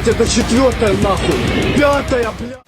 это четвертая нахуй, пятая, бля.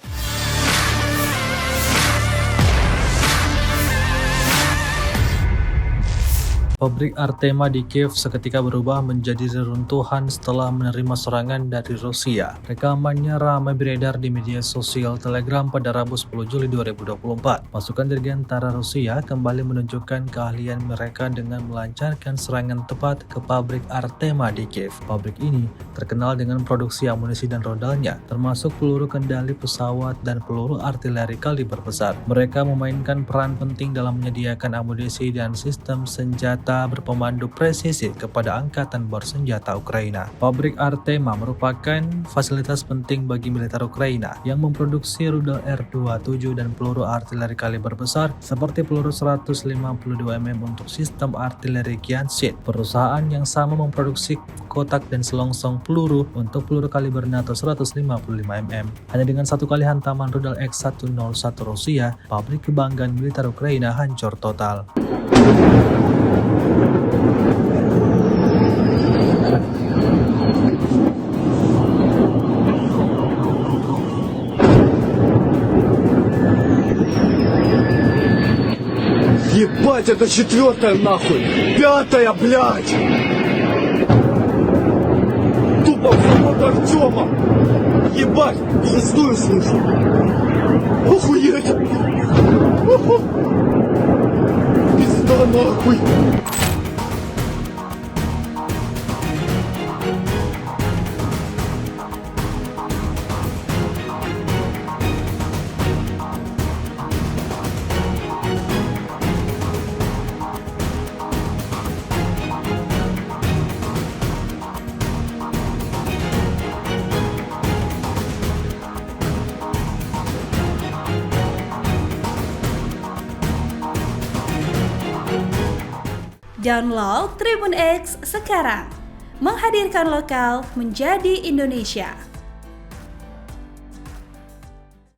Pabrik Artema di Kiev seketika berubah menjadi reruntuhan setelah menerima serangan dari Rusia. Rekamannya ramai beredar di media sosial Telegram pada Rabu 10 Juli 2024. Pasukan dirgantara Rusia kembali menunjukkan keahlian mereka dengan melancarkan serangan tepat ke pabrik Artema di Kiev. Pabrik ini terkenal dengan produksi amunisi dan rodalnya, termasuk peluru kendali pesawat dan peluru artileri kaliber besar. Mereka memainkan peran penting dalam menyediakan amunisi dan sistem senjata berpemandu presisi kepada Angkatan Bersenjata Ukraina. Pabrik Artema merupakan fasilitas penting bagi militer Ukraina yang memproduksi rudal R-27 dan peluru artileri kaliber besar seperti peluru 152 mm untuk sistem artileri Kiansit. Perusahaan yang sama memproduksi kotak dan selongsong peluru untuk peluru kaliber NATO 155 mm. Hanya dengan satu kali hantaman rudal X-101 Rusia, pabrik kebanggaan militer Ukraina hancur total. Ебать, это четвертая нахуй, пятая, блядь. Тупо в завод Артема. Ебать, шестую слышу. Охуеть. Пизда нахуй. Download Tribun X sekarang, menghadirkan lokal menjadi Indonesia.